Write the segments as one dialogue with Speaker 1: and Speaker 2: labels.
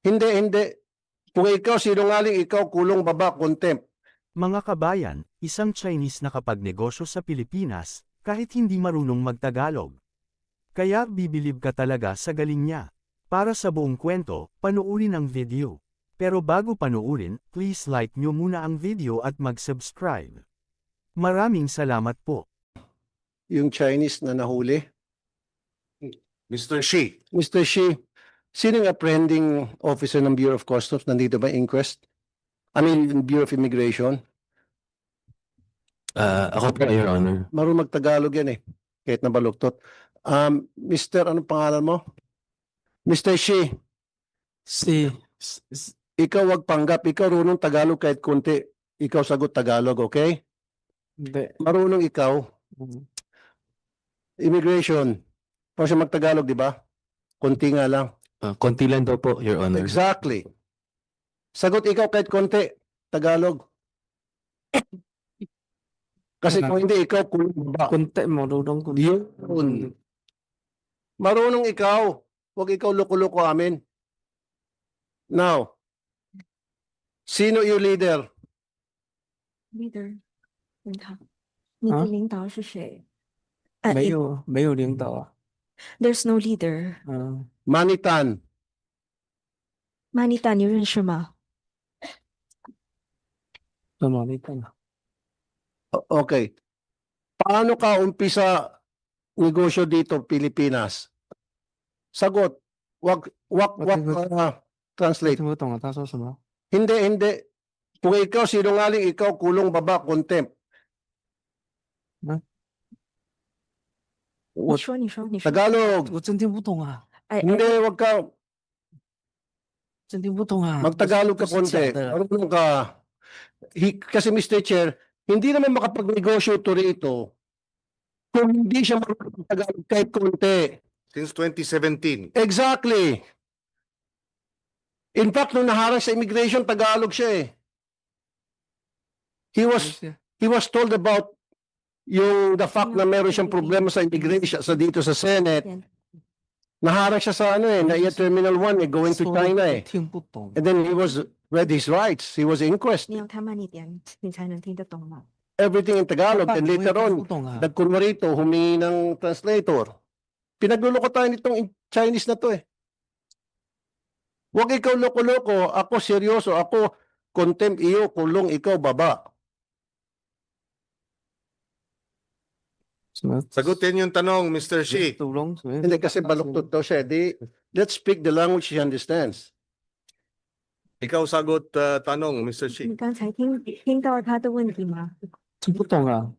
Speaker 1: Hindi, hindi. Kung ikaw sinungaling, ikaw kulong, baba, contempt.
Speaker 2: Mga kabayan, isang Chinese nakapagnegosyo sa Pilipinas, kahit hindi marunong magtagalog. Kaya bibilib ka talaga sa galing niya. Para sa buong kwento, panuurin ang video. Pero bago panuurin, please like nyo muna ang video at mag-subscribe. Maraming salamat po.
Speaker 1: Yung Chinese na nahuli.
Speaker 3: Mr. Shi.
Speaker 1: Mr. Shi, sino yung apprehending officer ng Bureau of Customs? Nandito ba inquest? I mean, Bureau of Immigration?
Speaker 4: Ako po, Your Honor.
Speaker 1: Marunong magtagalog yan eh. Kahit nabaluktot. Mr. Anong pangalan mo? Mr. Shi, ikaw wag panggap. Ikaw runong Tagalog kahit konti. Ikaw sagot Tagalog, okay?
Speaker 4: Hindi.
Speaker 1: Marunong ikaw. Immigration. Pag siya magtagalog, di ba? Konti nga lang.
Speaker 4: Konti lang daw po, Your Honor.
Speaker 1: Exactly. Sagot ikaw kahit konti. Tagalog. Kasi kung hindi, ikaw kulong ba?
Speaker 4: Konti, marunong ko.
Speaker 1: Yun. Marunong ikaw. Huwag ikaw loko-loko amin. Now, sino yung leader?
Speaker 5: leader 问他，你的领导是谁？
Speaker 4: 没有领导啊。
Speaker 5: There's no leader.
Speaker 1: Manitan.
Speaker 5: Manita 你认识吗？
Speaker 1: Okay. Paano ka umpisa negosyo dito, Pilipinas? Sagot. Wag translate.
Speaker 4: 听不懂啊，他说什么？
Speaker 1: Hindi, hindi. Kung ikaw sinungaling, ikaw kulong, baba, contempt.
Speaker 5: 你说，你说，你说。
Speaker 1: Tagalog.
Speaker 4: 我真听不懂啊，
Speaker 5: 哎，
Speaker 1: Hindi, wag ka.
Speaker 4: 真听不懂啊。
Speaker 1: Magtagalog ka
Speaker 4: 不是
Speaker 1: konti.
Speaker 4: 假的。
Speaker 1: Marunong ka. Kasi Mr. Chair, hindi naman makapagnegosyo to rito kung hindi siya marunong Tagalog kahit konti.
Speaker 3: Since 2017.
Speaker 1: Exactly. In fact, nung naharang sa immigration, Tagalog siya eh. He was told about the fact na meron siyang problema sa immigration sa dito sa Senate. Naharang siya sa NAIA Terminal 1 eh, going to China eh.
Speaker 4: 听不懂。
Speaker 1: And then he was read his rights. He was inquest.
Speaker 5: 你要他慢一点，你才能听得懂嘛。
Speaker 1: Everything in Tagalog. And
Speaker 4: 我也
Speaker 1: later
Speaker 4: 听
Speaker 1: on,
Speaker 4: 不懂啊。
Speaker 1: nagkunwa rito, humingi ng translator. Pinagluloko tayo nitong Chinese na to eh. Huwag ikaw loko-loko, ako seryoso, ako contempt iyo, kulong ikaw baba.
Speaker 4: 什么？
Speaker 3: Sagutin yung tanong, Mr. Shi.
Speaker 4: 赌龙什么？
Speaker 1: Hindi kasi baluktot daw siya. Let's speak the language he understands.
Speaker 3: Ikaw sagot tanong, Mr. Shi.
Speaker 5: 你刚才听到他的问题吗？
Speaker 4: 听不懂啊。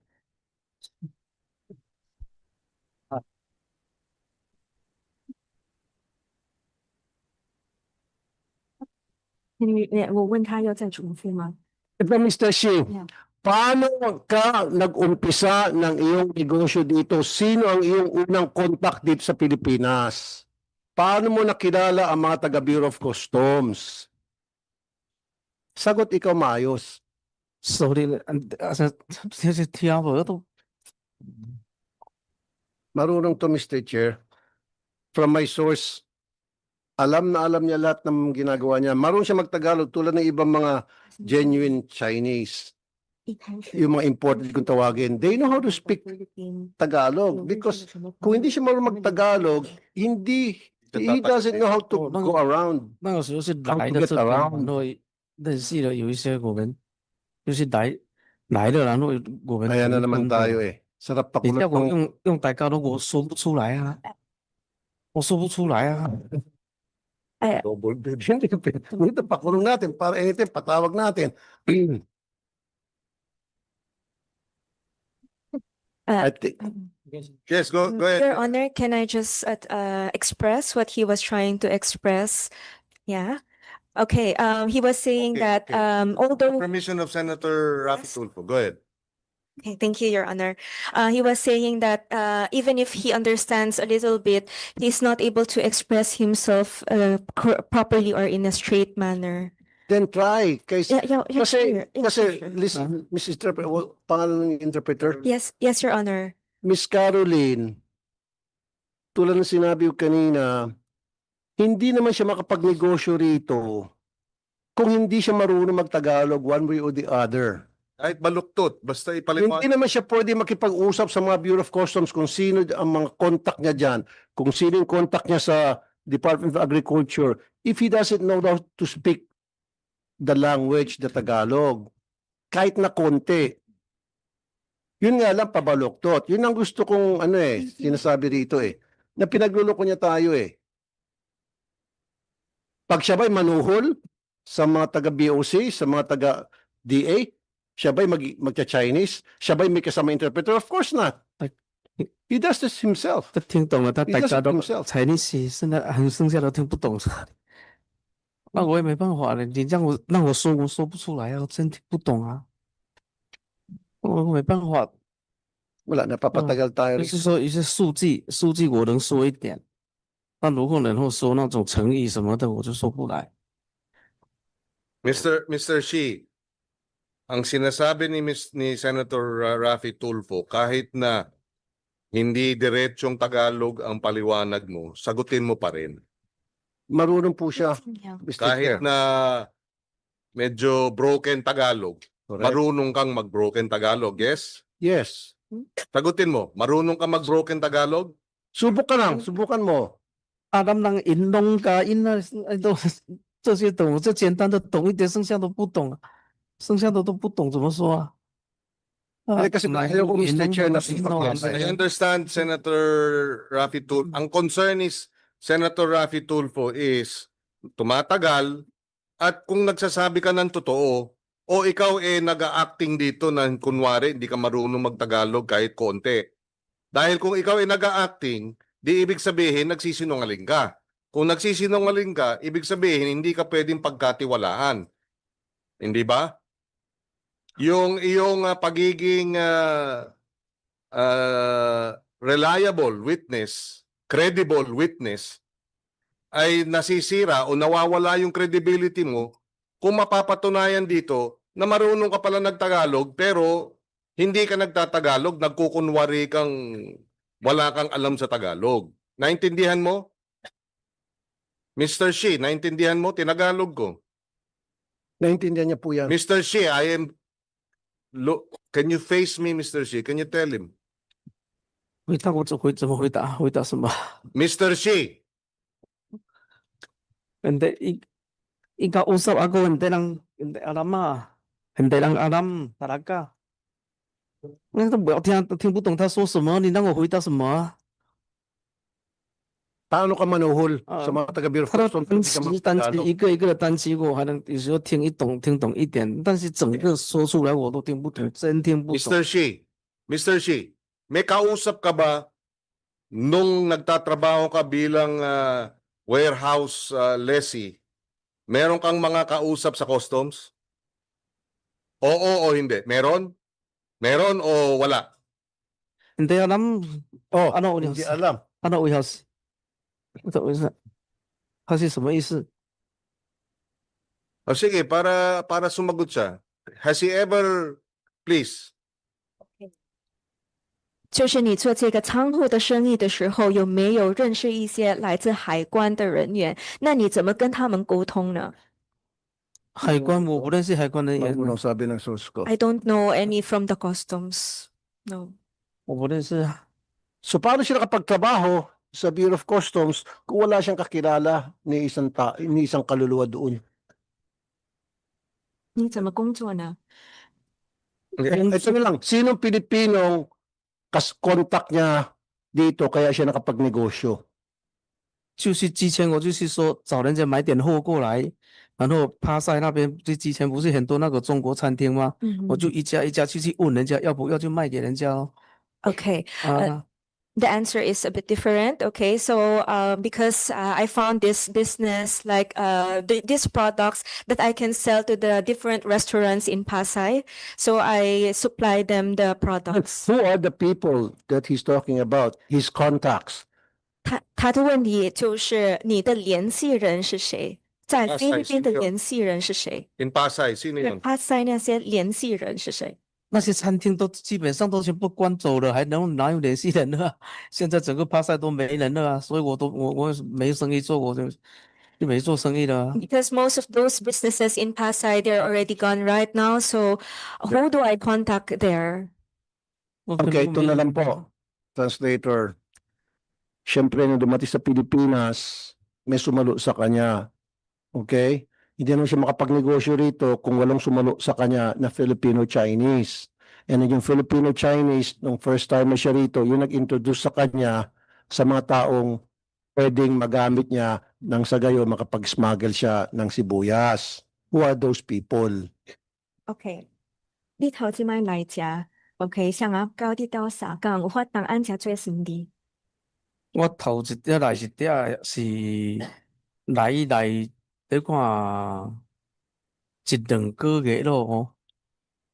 Speaker 5: 我问他要再重复吗？
Speaker 1: Ito Mr. Shi,
Speaker 5: Yeah.
Speaker 1: paano ka nag-umpisa ng iyong negosyo dito? Sino ang iyong unang contact dito sa Pilipinas? Paano mo nakilala ang mga taga Bureau of Customs? Sagot ikaw maayos.
Speaker 4: 手里的，这些听我都
Speaker 1: Marunong to Mr. Chair. From my source, alam na alam niya lahat ng ginagawa niya. Marunong siya magtagalog tulad ng ibang mga genuine Chinese.
Speaker 5: 一开始
Speaker 1: Yung mga imported kung tawagin. They know how to speak
Speaker 5: 菲律宾
Speaker 1: Tagalog because kung hindi siya marunong mag-Tagalog, he doesn't know how to go around.
Speaker 4: 那个时候是
Speaker 1: How
Speaker 4: 来
Speaker 1: to
Speaker 4: 的
Speaker 1: get
Speaker 4: 这边，
Speaker 1: around.
Speaker 4: 然后认识了有一些我们就是来的，然后我们
Speaker 1: Ayan na
Speaker 4: 同
Speaker 1: naman
Speaker 4: 工
Speaker 1: tayo
Speaker 4: 的。
Speaker 1: eh. Sarap
Speaker 4: 你
Speaker 1: pakulot
Speaker 4: 叫我
Speaker 1: ng
Speaker 4: 用大家都我说不出来啊，我说不出来啊。
Speaker 5: 哎，
Speaker 1: double bed. Dito pakulong natin para anytime patawag natin. I think,
Speaker 3: Yes, go ahead.
Speaker 5: Your Honor, can I just express what he was trying to express? Yeah. Okay. He was saying
Speaker 3: Okay,
Speaker 5: that
Speaker 3: okay.
Speaker 5: although
Speaker 3: Permission of Senator Rafi Tulfo. Go ahead.
Speaker 5: Okay, thank you, Your Honor. He was saying that even if he understands a little bit, he's not able to express himself properly or in a straight manner.
Speaker 1: then try. Kasi,
Speaker 5: Yeah, sure. Yeah,
Speaker 1: kasi
Speaker 5: sure.
Speaker 1: listen, Mrs. Interpreter, pangalan ng interpreter,
Speaker 5: Yes, Your Honor.
Speaker 1: Miss Caroline, tulad ng sinabi ko kanina, hindi naman siya makapagnegosyo rito kung hindi siya marunong magtagalog one way or the other.
Speaker 3: Kahit baluktot, basta ipaliwanag.
Speaker 1: Hindi naman siya pwede makipag-usap sa mga Bureau of Customs kung sino ang mga contact niya dyan, kung sino yung contact niya sa Department of Agriculture, if he doesn't know how to speak the language, the Tagalog, kahit na konti. Yun nga lang, pabaluktot. Yun ang gusto kong, sinasabi rito na pinagluloko niya tayo Pag siya ba'y manuhol sa mga taga-BOC, sa mga taga-DA, siya ba'y magcha-Chinese? Siya ba'y may kasama interpreter? Of course not. He does this himself.
Speaker 4: 他听懂了，他
Speaker 1: He
Speaker 4: 大
Speaker 1: does
Speaker 4: 家
Speaker 1: it
Speaker 4: 都
Speaker 1: himself.
Speaker 4: Chinese，现在剩下的听不懂。那我也没办法了，你让我说，我说不出来啊，我真听不懂啊，我没办法。
Speaker 1: Wala, napapatagal tayo
Speaker 4: 就
Speaker 1: rito.
Speaker 4: 是说一些数据我能说一点，但如果然后说那种成语什么的，我就说不来。
Speaker 3: Mr. Shi, ang sinasabi ni Senator Raffy Tulfo, kahit na hindi diretsong Tagalog ang paliwanag mo, sagutin mo pa rin.
Speaker 1: Marunong po siya,
Speaker 5: Yeah.
Speaker 1: Mr.
Speaker 3: Kahit
Speaker 1: Chair.
Speaker 3: na medyo broken Tagalog,
Speaker 1: Correct?
Speaker 3: marunong kang mag-broken Tagalog, yes?
Speaker 1: Yes.
Speaker 3: Sagutin mo, marunong kang mag-broken Tagalog?
Speaker 1: Subukan lang, subukan mo.
Speaker 4: 啊，他们那个银龙嘎音啊，都这些懂，我这简单的懂一点，剩下都不懂啊，剩下的都不懂怎么说啊？啊
Speaker 1: Eh, kasi ayaw ko, Mr. Chair, na
Speaker 3: I understand, Senator Raffy Tulfo. Ang concern is, Senator Raffy Tulfo is tumatagal at kung nagsasabi ka ng totoo o ikaw nag-a-acting dito na kunwari hindi ka marunong magtagalog kahit konti. Dahil kung ikaw nag-a-acting, di ibig sabihin nagsisinungaling ka. Kung nagsisinungaling ka, ibig sabihin hindi ka pwedeng pagkatiwalaan. Hindi ba? Yung iyong pagiging reliable witness, credible witness, ay nasisira o nawawala yung credibility mo kung mapapatunayan dito na marunong ka pala nagtagalog pero hindi ka nagtatagalog, nagkukunwari kang wala kang alam sa Tagalog. Naintindihan mo? Mr. Shi, naintindihan mo? Tinagalog ko.
Speaker 1: Naintindihan niya po yan.
Speaker 3: Mr. Shi, Look, can you face me, Mr. Shi? Can you tell him?
Speaker 4: 回答我怎么回答？回答什么？
Speaker 3: Mr. Shi,
Speaker 4: Hindi ikausap ako, hindi alam ah, hindi lang alam talaga。那我听不懂他说什么，你让我回答什么啊？
Speaker 1: Paano ka manuhol sa mga taga-Bureau of
Speaker 4: 他的
Speaker 1: Customs?
Speaker 4: 单词一个一个的单词，我还能有时候听懂一点，但是整个说出来我都听不懂，真听不懂。
Speaker 3: Mr. Shi, may kausap ka ba nung nagtatrabaho ka bilang warehouse lessee? Meron kang mga kausap sa customs? Oo o hindi? Meron? Meron o wala?
Speaker 4: hindi alam
Speaker 1: Oh,
Speaker 4: ano
Speaker 1: hindi alam.
Speaker 4: ano我要是怎么回事？他是什么意思？
Speaker 3: O sige, para sumagot siya. Has he ever, please,
Speaker 5: 就是你做这个仓库的生意的时候，有没有认识一些来自海关的人员？那你怎么跟他们沟通呢
Speaker 4: 海关我不认识海关人员
Speaker 1: Wag，mo nang sabi ng source ko.？I
Speaker 5: don't know any from the customs. No.
Speaker 4: 我不认识啊。
Speaker 1: So paano siya nakapagtrabaho sa Bureau of Customs kung wala siyang kakilala ni isang kaluluwa doon?
Speaker 5: 你怎么工作呢？
Speaker 1: Ito na lang, sinong Pilipinong contact niya dito kaya siya nakapagnegosyo?
Speaker 4: 就是之前我就是说找人家买点货过来，然后帕赛那边之前不是很多那个中国餐厅吗？我就一家一家去问人家要不要就卖给人家咯。
Speaker 5: Okay.
Speaker 4: 啊，
Speaker 5: The answer is a bit different. Okay, so because I found this business like these products that I can sell to the different restaurants in Pasay, so I supply them the products.
Speaker 1: Who are the people that he's talking about? His contacts.
Speaker 5: 他的问题就是你的联系人是谁？在菲律宾的
Speaker 3: Pasay, sino?
Speaker 5: 联系人是谁？
Speaker 3: in Pasay, sino
Speaker 5: 对
Speaker 3: yun?
Speaker 5: ，Pasay 那些联系人是谁？
Speaker 4: 那些餐厅都基本上都全部关走了，哪有联系人了啊？现在整个帕赛都没人了啊，所以我没生意做，我就没做生意了啊。
Speaker 5: Because most of those businesses in Pasay, they're already gone right now. So who do I contact there?
Speaker 1: Okay, ito na lang po, translator. Siyempre, nung dumating sa Pilipinas, may sumalo sa kanya. Okay? Hindi naman siya makapagnegosyo rito kung walang sumalo sa kanya na Filipino-Chinese. And then yung Filipino-Chinese, nung first time na siya rito, yung nag-introduce sa kanya sa mga taong pwedeng magamit niya nang sa gayon makapag-smuggle siya ng sibuyas. Who are those people?
Speaker 5: OK，你頭先買來食，OK，像我到啲到沙港，有法當按食做生意。
Speaker 4: 我头一点来是来得看1-2个月咯哦，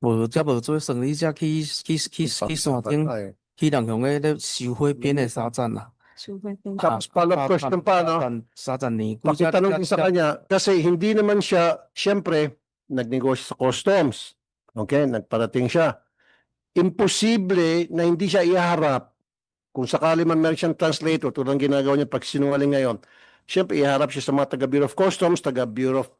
Speaker 4: 无做生意，才去山顶，去人向咧收花边的沙站啦。
Speaker 5: 除非分
Speaker 1: Tapos follow-up question pa, no?
Speaker 4: Sa ni
Speaker 1: Pakitanong din sa kanya, kasi hindi naman siya, siyempre, nagnegosyo sa customs. Okay, nagparating siya. Imposible na hindi siya iharap kung sakali man meron siyang translator, tulad ng ginagawa niya pag sinungaling ngayon. Siyempre, iharap siya sa mga taga Bureau of Customs, taga Bureau of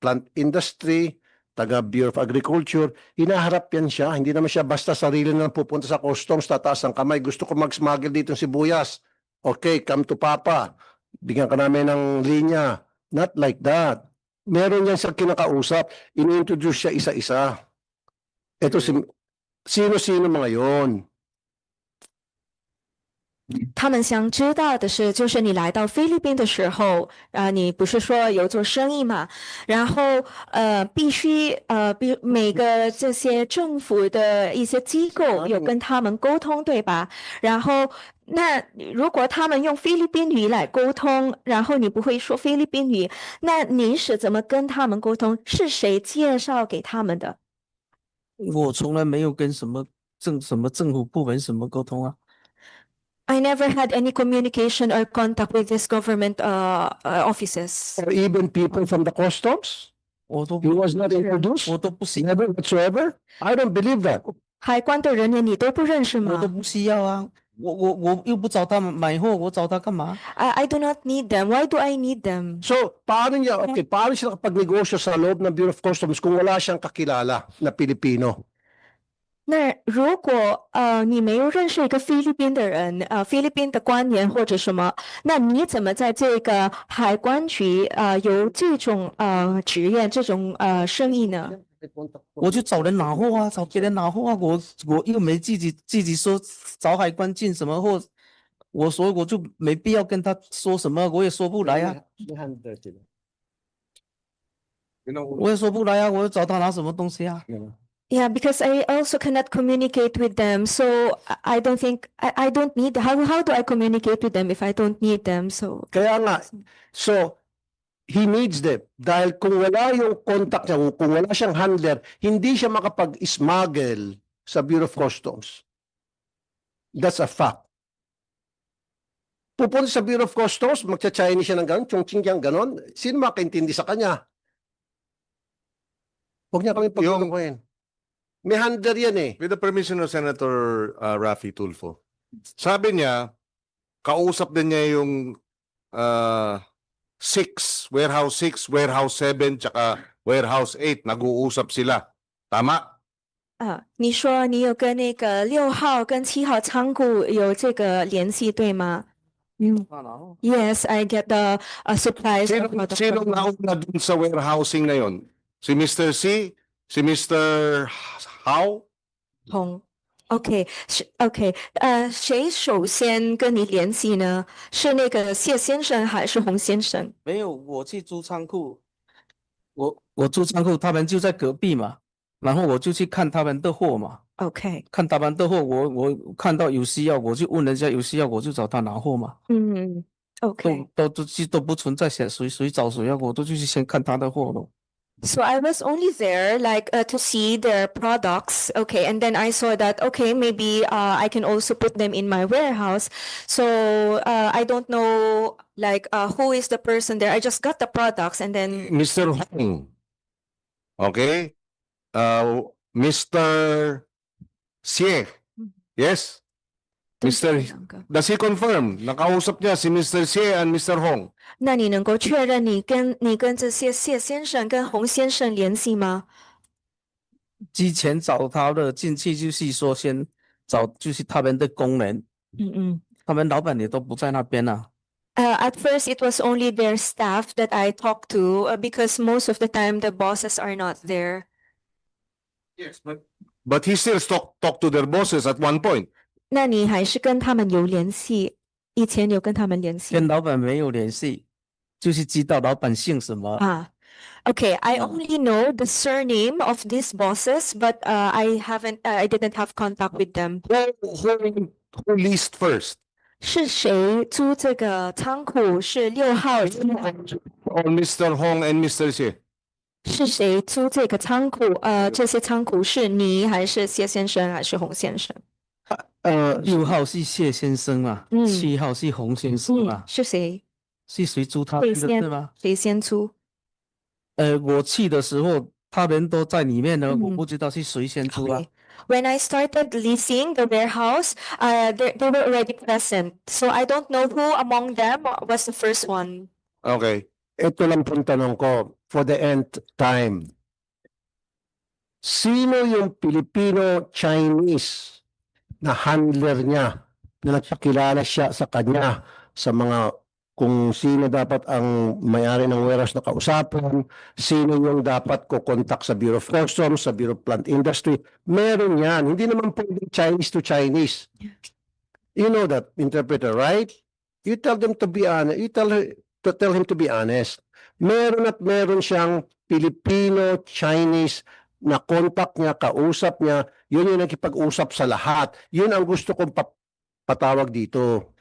Speaker 1: Plant Industry, taga Bureau of Agriculture. Hinaharap yan siya. Hindi naman siya basta sarili na pupunta sa customs, tataas ang kamay. Gusto ko mag-smuggle dito ng sibuyas. Okay, come to Papa. Bigyan ka namin ng linya. Not like that. Meron yan sa kinakausap. Ini-introduce siya isa-isa. Ito sino-sino mga yon.
Speaker 5: 他们想知道的是，就是你来到菲律宾的时候，你不是说有做生意嘛？然后必须每个这些政府的一些机构有跟他们沟通，对吧？然后那如果他们用菲律宾语来沟通，然后你不会说菲律宾语，那您是怎么跟他们沟通？是谁介绍给他们的？
Speaker 4: 我从来没有跟什么政府部门什么沟通啊。
Speaker 5: I never had any communication or contact with these government offices.
Speaker 1: Or even people from the customs?
Speaker 4: 我都
Speaker 1: He was not introduced?
Speaker 4: 我都不需
Speaker 1: Never whatsoever? I don't believe that.
Speaker 5: 海关的人员你都不认识吗？
Speaker 4: 我都不需要啊，我又不找他们买货，我找他干嘛？
Speaker 5: I do not need them. Why do I need them?
Speaker 1: So, paano siya nakapagnegosyo sa loob ng Bureau of Customs kung wala siyang kakilala na Pilipino?
Speaker 5: 那如果你没有认识一个菲律宾的人，菲律宾的官员或者什么，那你怎么在这个海关局有这种职业这种生意呢？
Speaker 4: 我就找人拿货啊，找别人拿货啊，我又没自己说找海关进什么货，所以我就没必要跟他说什么，我也说不来啊，我也说不来啊，我找他拿什么东西啊？
Speaker 5: Yeah, because I also cannot communicate with them, so I don't think I don't need. How do I communicate with them if I don't need them? So
Speaker 1: Kaya nga, so, he needs them. Dahil kung wala yung contact niya, kung wala siyang handler, hindi siya makapag-smuggle sa Bureau of Customs. That's a fact. Pupunta sa Bureau of Customs, magcha-Chinese siya ng gano'n, chong-ching yang gano'n, sino makaintindi sa kanya? Huwag niya kami pagkukuhin. May handler yan eh.
Speaker 3: With the permission of Senator Raffy Tulfo. Sabi niya, kausap din niya yung 6, warehouse 6, warehouse 7, tsaka warehouse 8. Nag-uusap sila. Tama?
Speaker 5: 你说你有跟那个6号跟7号仓库有这个联系，对吗？ Yes, I get the supplies.
Speaker 3: Sino nauna dun sa warehousing na yon? Si Mr. C? Si Mr. How?
Speaker 5: 红，OK， OK，谁首先跟你联系呢？是那个谢先生还是洪先生？
Speaker 4: 没有，我去租仓库，我租仓库，他们就在隔壁嘛，然后我就去看他们的货嘛。
Speaker 5: OK，
Speaker 4: 看他们的货，我看到有需要，我就问人家有需要，我就找他拿货嘛。
Speaker 5: OK，
Speaker 4: 都不存在谁找谁要，我都去先看他的货咯。
Speaker 5: So I was only there like to see their products, okay, and then I saw that okay, maybe I can also put them in my warehouse. So I don't know like who is the person there. I just got the products and then
Speaker 3: Mr. Hong. Okay? Mr. Xie. Yes?
Speaker 5: 对
Speaker 3: Mr.
Speaker 5: 这两个
Speaker 3: Does he confirm? Nakausap niya si Mr. Xie and Mr. Hong.
Speaker 5: 那你能够确认你跟这些谢先生跟洪先生联系吗？
Speaker 4: 之前找他的进去就是说先找就是他们的工人，他们老板也都不在那边啊。
Speaker 5: At first, it was only their staff that I talked to because most of the time the bosses are not there.
Speaker 3: Yes, but he still talk to their bosses at one point.
Speaker 5: 那你还是跟他们有联系？以前有跟他们联系
Speaker 4: 跟老板没有联系，就是知道老板姓什么。
Speaker 5: 啊？Okay, I only know the surname of these bosses, but I didn't have contact with them.
Speaker 3: Who leased first?
Speaker 5: 是谁租这个仓库？是6号
Speaker 3: Or Mr. Hong and Mr. Xie?
Speaker 5: 是谁租这个仓库？这些仓库是你还是谢先生还是洪先生？
Speaker 4: 6号是谢先生嘛，7号是洪先生嘛，
Speaker 5: 是谁？
Speaker 4: 是谁租他们的对吗？
Speaker 5: 谁先租？
Speaker 4: 我去的时候，他们都在里面呢，我
Speaker 5: 嗯
Speaker 4: 不知道是谁先租啊。
Speaker 5: Okay. When I started leasing the warehouse, they were already present. So I don't know who among them was the first one.
Speaker 3: Okay.
Speaker 1: Ito lang pong tanong ko for the nth time. Sino yung Filipino-Chinese na handler niya na nagpakilala siya sa kanya sa mga kung sino dapat ang may-ari ng warehouse na kausapin, sino yung dapat ko contact sa Bureau of Customs, sa Bureau of Plant Industry. Meron yan. Hindi naman pwedeng Chinese to Chinese. You know that, interpreter, right? You tell them to be honest. You tell him to be honest. Meron at meron siyang Filipino-Chinese na contact niya, kausap niya. Yun yung nakipag-usap sa lahat. Yun ang gusto kong patawag dito.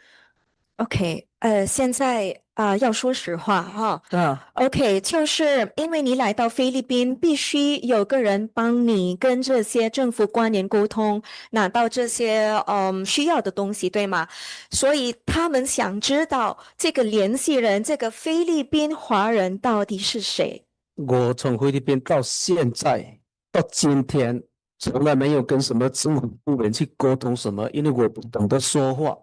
Speaker 5: OK，现在要说实话哈。
Speaker 4: 啊，
Speaker 5: OK，就是因为你来到菲律宾，必须有个人帮你跟这些政府官员沟通，拿到这些需要的东西，对吗？所以他们想知道这个联系人，这个菲律宾华人到底是谁？
Speaker 4: 我从菲律宾到现在到今天，从来没有跟什么政府部门去沟通什么，因为我不懂得说话。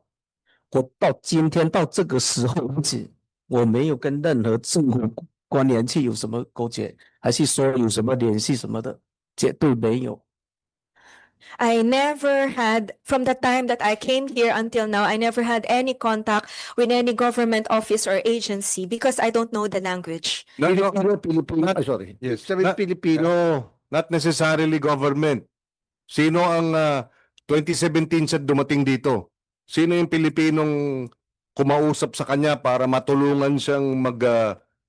Speaker 4: 我到今天到这个时候为止，我没有跟任何政府官员去有什么勾结，还是说有什么联系什么的，绝对没有。
Speaker 5: I never had, from the time that I came here until now, I never had any contact with any government office or agency because I don't know the language.
Speaker 1: Filipino, sorry.
Speaker 3: Yes.
Speaker 1: Sabi
Speaker 3: Not-
Speaker 1: Filipino.
Speaker 3: Not necessarily government. Sino ang 2017 siya dumating dito? Sino yung Pilipinong kumausap sa kanya para matulungan siyang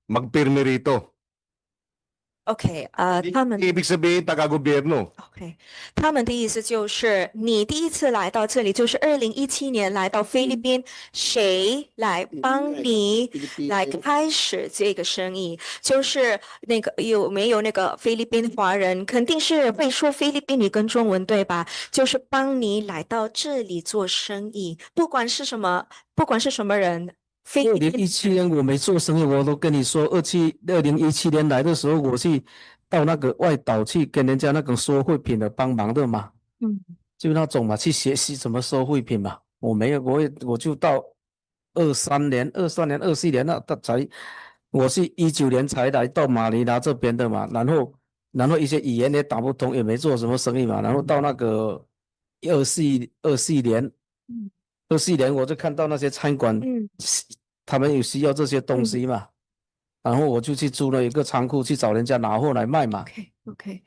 Speaker 3: magpirme rito?
Speaker 5: OK，他们
Speaker 3: Ibig sabihin, taga-gobyerno.
Speaker 5: OK，他们的意思就是你第一次来到这里，就是2017年来到菲律宾，谁来帮你来开始这个生意？就是那个有没有那个菲律宾华人？肯定是会说菲律宾语跟中文，对吧？就是帮你来到这里做生意，不管是什么人。菲律宾
Speaker 4: 2017年我没做生意，我都跟你说，2017年来的时候，我去到那个外岛去跟人家那种收汇品的帮忙的嘛，就那种嘛，去学习怎么收汇品嘛。我没有，我就到23年、24年那才，我是19年才来到马尼拉这边的嘛，然后一些语言也打不通，也没做什么生意嘛，然后到那个24年。24年我就看到那些餐馆，他们有需要这些东西嘛，然后我就去租了一个仓库去找人家拿货来卖嘛。
Speaker 5: Okay.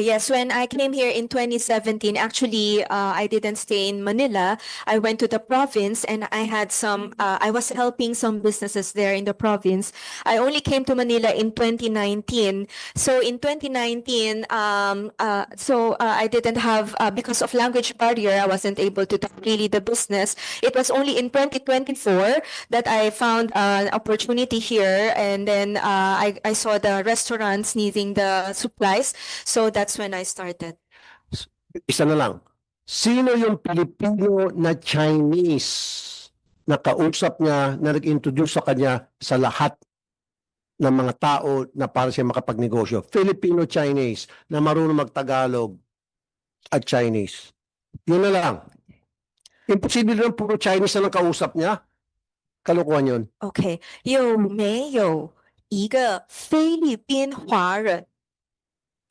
Speaker 5: Yes, when I came here in 2017, actually, I didn't stay in Manila. I went to the province and I had I was helping some businesses there in the province. I only came to Manila in 2019. So in 2019, I didn't have, because of language barrier, I wasn't able to do really the business. It was only in 2024 that I found an opportunity here. And then I saw the restaurants needing the supplies. So that's when I started.
Speaker 1: Isa na lang. Sino yung Pilipino na Chinese na kausap niya, na nag-introduce sa kanya sa lahat ng mga tao na para siya makapagnegosyo? Filipino-Chinese na marunong magtagalog, at Chinese. Yun na lang. Imposible naman puro Chinese na lang kausap niya. Kalokohan yun.
Speaker 5: OK，有没有一个菲律宾华人？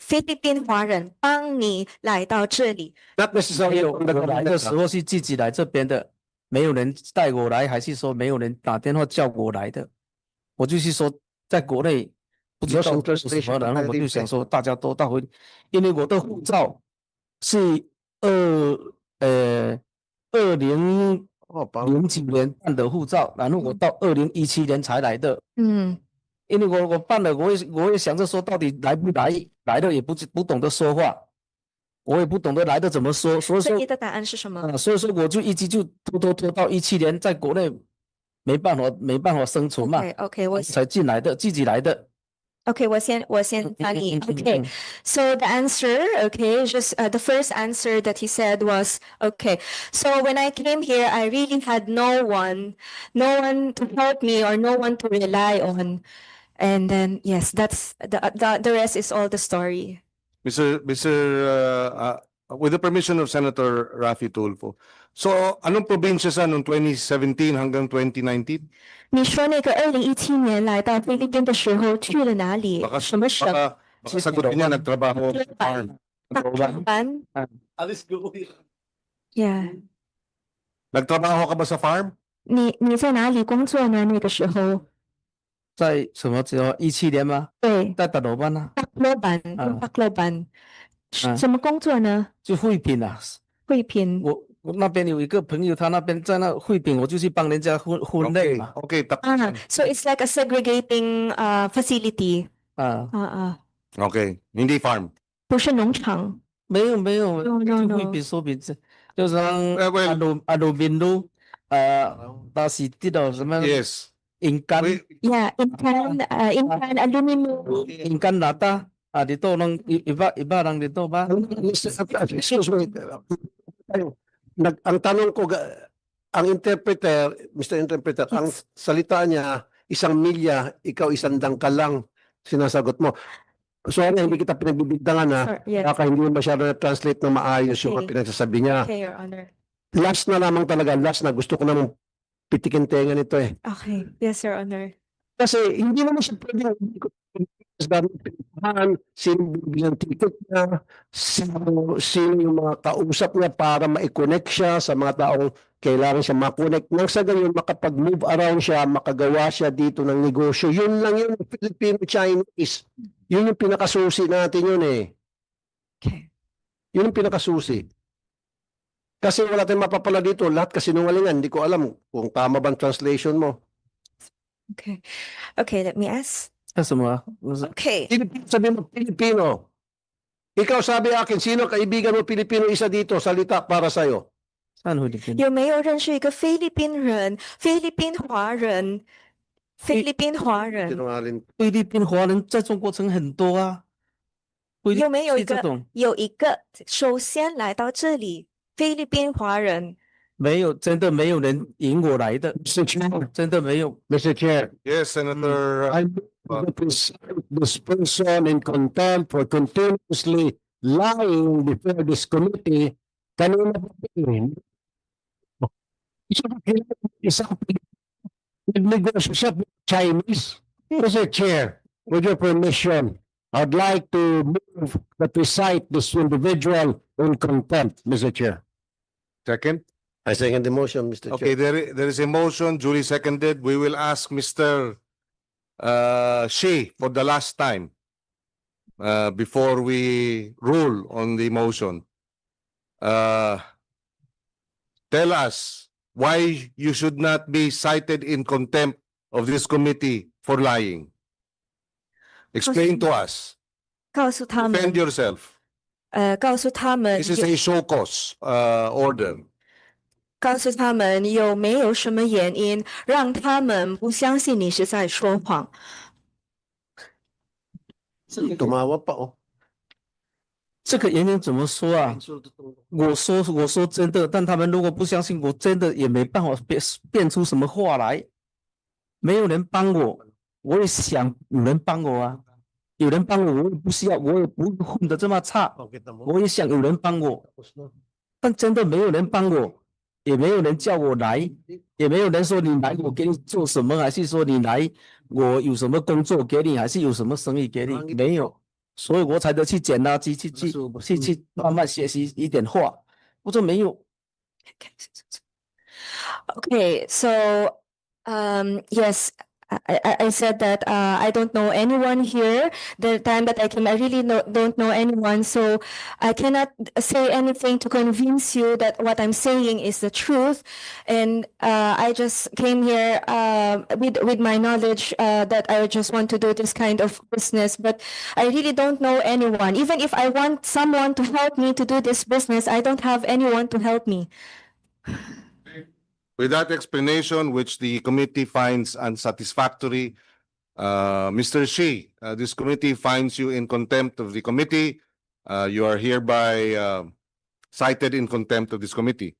Speaker 5: 菲律宾华人帮你来到这里，
Speaker 1: Not
Speaker 4: 没
Speaker 1: necessarily
Speaker 4: 有，from 我
Speaker 1: the
Speaker 4: 来的时候是自己来这边的，没有人带我来，还是说没有人打电话叫我来的？我就是说，在国内不知道
Speaker 1: 有
Speaker 4: 做什么，然后我就想
Speaker 1: translation
Speaker 4: 说大家都到回，因为我的护照是2009
Speaker 1: 哦，
Speaker 4: 年办的护照，然后我到2017年才来的。因为我办了，我也想着说，到底来不来？来了也不懂得说话，我也不懂得来的怎么说，所以说
Speaker 5: 所以你的答案是什么？
Speaker 4: 所以说我就一直就拖到17年，在国内没办法生存嘛，
Speaker 5: OK，我
Speaker 4: 才进来的，自己来的。
Speaker 5: OK，我先翻译。OK， so the answer, okay, just the first answer that he said was, okay, so when I came here, I really had no one to help me or no one to rely on. And then, yes, that's the rest is all the story.
Speaker 3: With the permission of Senator Raffy Tulfo. So, anong probinsya sa noong 2017 hanggang 2019?
Speaker 5: 你说那个2017年来到菲律宾的时候去了哪里？
Speaker 3: Baka,
Speaker 5: 什么省？
Speaker 3: baka sagutin niya, nagtrabaho sa farm.
Speaker 5: 班
Speaker 4: Alis ko.
Speaker 5: Yeah，
Speaker 3: Nagtrabaho ka ba sa farm?
Speaker 5: 你在哪里工作呢？那个时候？
Speaker 4: 在什么时候？17年吗？
Speaker 5: 对，
Speaker 4: 在大老板啊，
Speaker 5: 巴克班，巴克班，什么工作呢？
Speaker 4: 就惠品啊。
Speaker 5: 惠品。
Speaker 4: 我那边有一个朋友，他那边在那惠品，我就去帮人家分类嘛。
Speaker 3: Okay,
Speaker 5: So it's like a segregating facility.
Speaker 3: okay. Hindi farm.
Speaker 5: 不是农场。
Speaker 4: 没有，
Speaker 5: No,
Speaker 4: 就
Speaker 5: no.
Speaker 4: 惠品说品质，就是
Speaker 3: well-
Speaker 4: 阿鲁宾路，那是这种什么
Speaker 3: Yes.
Speaker 4: 银干
Speaker 5: Yeah, incan aluminum.
Speaker 4: 银干拿大啊，你都能一百人dito ba?
Speaker 1: Excuse me. Ang tanong ko, ang interpreter, Mr. Interpreter, ang salita niya, 1 milya, ikaw 100 dangkal lang, sinasagot mo. Sorry, hindi kita pinagbibigdangan ha.
Speaker 5: Sir, yes.
Speaker 1: Baka hindi mo masyado na-translate ng maayos yung
Speaker 5: Okay.
Speaker 1: pinagsasabi niya.
Speaker 5: Okay, Your Honor.
Speaker 1: Last na lamang talaga, last na. Gusto ko namang pitikin tenga nito eh.
Speaker 5: Okay. Yes, Your Honor.
Speaker 1: Kasi hindi naman siya pwedeng sino bibigyan ng ticket niya, sino yung mga kausap niya para ma-connect siya sa mga taong kailangan siya ma-connect. Nang sa ganyan, makapag-move around siya, makagawa siya dito ng negosyo. Yun lang yun, Filipino-Chinese. Yun yung pinakasusi natin yun eh.
Speaker 5: Okay.
Speaker 1: Yun yung pinakasusi. Kasi wala tayong mapapala dito. Lahat kasinungalingan. Hindi ko alam kung tama bang translation mo.
Speaker 5: Okay. Okay, let me ask.
Speaker 4: 什么？
Speaker 5: Okay.
Speaker 1: Sabi mo, Pilipino. Ikaw sabi akin, sino kaibigan mo Pilipino isa dito? Salita para sa'yo.
Speaker 4: 上惠品。
Speaker 5: 有没有认识一个菲律宾人？菲律宾华人？菲律宾华人
Speaker 1: Sinungaling.
Speaker 4: 菲律宾华人在中国城很多啊。
Speaker 5: 有没有一个
Speaker 4: 这种？
Speaker 5: 有一个首先来到这里，菲律宾华人？
Speaker 4: 没有，真的没有人引我来的，
Speaker 1: Mr. Chair,
Speaker 4: 真的没有。
Speaker 1: Mr. Chair,
Speaker 3: Yes, Senator.
Speaker 1: I represent this person in contempt for continuously lying before this committee. Kanina pa din. Isang nagnegosyo siya with Chinese. Mr. Chair, with your permission, I'd like to move that we cite this individual in contempt, Mr. Chair.
Speaker 3: Second.
Speaker 1: I second the motion, Mr.
Speaker 3: Okay,
Speaker 1: Chair.
Speaker 3: there is a motion duly seconded. We will ask Mr. Shea for the last time before we rule on the motion. Tell us why you should not be cited in contempt of this committee for lying. Explain to us.
Speaker 5: 告诉他
Speaker 3: Defend
Speaker 5: 们，
Speaker 3: yourself.
Speaker 5: 告诉他们
Speaker 3: This is a show cause order.
Speaker 5: 告诉他们有没有什么原因让他们不相信你是在说谎？
Speaker 1: Tumawa pa, oh.
Speaker 4: 这个原因怎么说啊？我说真的，但他们如果不相信我，真的也没办法变出什么话来。没有人帮我，我也想有人帮我啊。有人帮我，我也不需要，我也不会混得这么差，
Speaker 1: Bakit na mo?
Speaker 4: 我也想有人帮我，
Speaker 1: Tapos na.
Speaker 4: 但真的没有人帮我，也没有人叫我来，也没有人说你来我给你做什么，还是说你来我有什么工作给你，还是有什么生意给你，没有，所以我才得去捡垃圾，去慢慢学习一点画，我说没有。
Speaker 5: Okay, so yes, I said that I don't know anyone here. The time that I came, I really don't know anyone, so I cannot say anything to convince you that what I'm saying is the truth. And I just came here with my knowledge that I just want to do this kind of business, but I really don't know anyone. Even if I want someone to help me to do this business, I don't have anyone to help me.
Speaker 3: With that explanation, which the committee finds unsatisfactory, Mr. Shi, this committee finds you in contempt of the committee. You are hereby cited in contempt of this committee.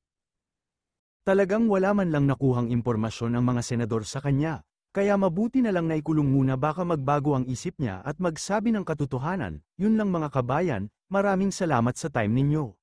Speaker 2: Talagang wala man lang nakuhang impormasyon ang mga senador sa kanya, kaya mabuti na lang na ikulong muna baka magbago ang isip niya at magsabi ng katotohanan. Yun lang mga kabayan, maraming salamat sa time ninyo.